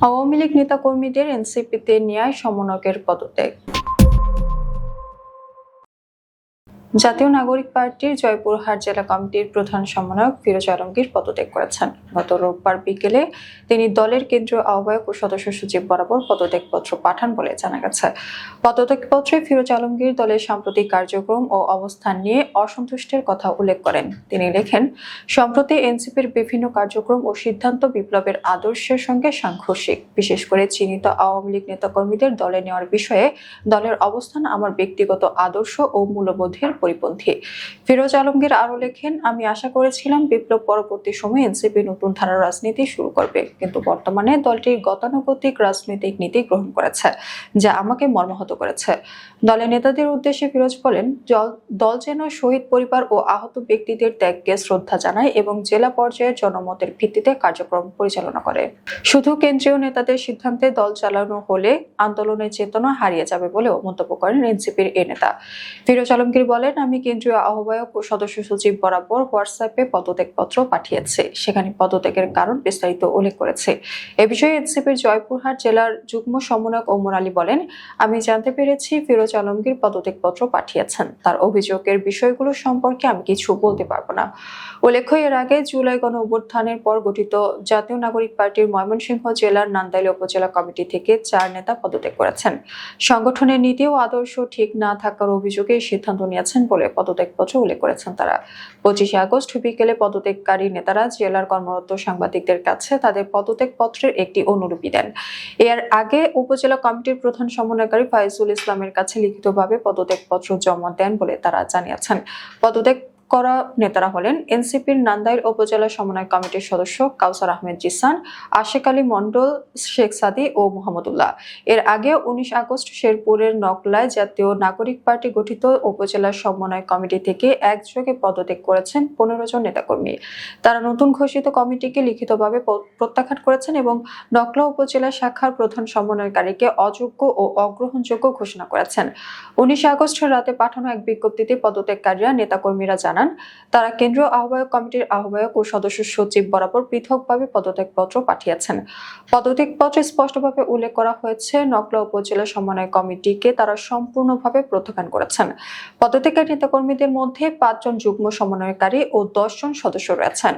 আওয়ামী লীগ নেতাকর্মীদের এনসিপিতে ন্যায় সমন্বয়কের পদত্যাগ। জাতীয় নাগরিক পার্টির জয়পুরহাট জেলা কমিটির প্রধান সমন্বয়ক ফিরোজ আলমগীর পদত্যাগ করেছেন। গত রোববার বিকেলে তিনি দলের কেন্দ্রীয় আহ্বায়ক ও সদস্য সচিব বরাবর পদত্যাগপত্র পাঠান বলে জানা গেছে। পদত্যাগপত্রে ফিরোজ আলমগীর দলের সাম্প্রতিক কার্যক্রম ও অবস্থান নিয়ে অসন্তুষ্টের কথা উল্লেখ করেন। তিনি লেখেন, সম্প্রতি এনসিপির বিভিন্ন কার্যক্রম ও সিদ্ধান্ত বিপ্লবের আদর্শের সঙ্গে সাংঘর্ষিক। বিশেষ করে চিহ্নিত আওয়ামী লীগ নেতাকর্মীদের দলে নেওয়ার বিষয়ে দলের অবস্থান আমার ব্যক্তিগত আদর্শ ও মূল্যবোধের পরিপন্থী। ফিরোজ আলমগীর আরো লেখেন, আমি আশা করেছিলাম বিপ্লব পরবর্তী সময়ে এনসিপি নতুন ধারার রাজনীতি শুরু করবে, কিন্তু বর্তমানে দলটি গতানুগতিক রাজনৈতিক নীতি গ্রহণ করেছে, যা আমাকে মর্মাহত করেছে। দলের নেতাদের উদ্দেশ্যে ফিরোজ বলেন, দল যেন শহীদ পরিবার ও আহত ব্যক্তিদের ত্যাগকে শ্রদ্ধা জানায় এবং জেলা পর্যায়ে জনমতের ভিত্তিতে কার্যক্রম পরিচালনা করে। শুধু কেন্দ্রীয় নেতাদের সিদ্ধান্তে দল চালানো হলে আন্দোলনের চেতনা হারিয়ে যাবে বলেও মন্তব্য করেন এনসিপির এ নেতা। ফিরোজ আলমগীর বলেন, আমি কেন্দ্রীয় আহ্বায়ক ও সদস্য সচিব বরাবর হোয়াটসঅ্যাপে পদত্যাগপত্র পাঠিয়েছে। সেখানে পদত্যাগের কারণ বিস্তারিত উল্লেখ করেছে। এ বিষয়ে এনসিপির জয়পুরহাট জেলার যুগ্ম সমন্বয়ক ওমর আলী বলেন, আমি জানতে পেরেছি ফিরোজ আলমগীর পদত্যাগপত্র পাঠিয়েছেন। তার অভিযোগের বিষয়গুলো সম্পর্কে আমি কিছু বলতে পারবো না। উল্লেখ্য, এর আগে জুলাই গণ অভ্যুত্থানের পর গঠিত জাতীয় নাগরিক পার্টির ময়মনসিংহ জেলার নান্দাইল উপজেলা কমিটি থেকে 4 নেতা পদত্যাগ করেছেন। সংগঠনের নীতি ও আদর্শ ঠিক না থাকার অভিযোগে সিদ্ধান্ত নিয়েছেন বলে পদত্যাগপত্রে উল্লেখ করেছেন তারা। 25 আগস্ট বিকেলে পদত্যাগকারী নেতারা জেলার কর্মরত সাংবাদিকদের কাছে তাদের পদত্যাগপত্রের একটি অনুলিপি দেন। এর আগে উপজেলা কমিটির প্রধান সমন্বয়কারী ফাইজুল ইসলামের কাছে লিখিতভাবে পদত্যাগপত্র জমা দেন বলে তারা জানিয়েছেন। পদত্যাগ করা নেতারা হলেন এনসিপির নান্দাইল উপজেলা সমন্বয় কমিটির সদস্য কাউসার আহমেদ জিসান, আশেক আলী মন্ডল, শেখ সাদি ও মোহাম্মদুল্লাহ। এর আগে 19 আগস্ট শেরপুরের নকলায় জাতীয় নাগরিক পার্টি গঠিত উপজেলা সমন্বয় কমিটি থেকে একযোগে পদত্যাগ করেছেন 15 জন নেতাকর্মী। তারা নতুন ঘোষিত কমিটিকে লিখিতভাবে প্রত্যাখ্যান করেছেন এবং নকলা উপজেলা শাখার প্রধান সমন্বয়কারীকে অযোগ্য ও অগ্রহণযোগ্য ঘোষণা করেছেন। 19 আগস্ট রাতে পাঠানো এক বিজ্ঞপ্তিতে পদত্যাগকারীরা নেতাকর্মীরা জানান, তারা কেন্দ্রীয় আহ্বায়ক কমিটির আহ্বায়ক ও সদস্য সচিব বরাবর পৃথকভাবে পদত্যাগপত্র পাঠিয়েছেন। পদত্যাগপত্রে স্পষ্টভাবে উল্লেখ করা হয়েছে, নকলা উপজেলা সমন্বয় কমিটিকে তারা সম্পূর্ণভাবে প্রত্যাখ্যান করেছেন। পদত্যাগকারী নেতাকর্মীদের মধ্যে 5 জন যুগ্ম সমন্বয়কারী ও 10 জন সদস্য রয়েছেন।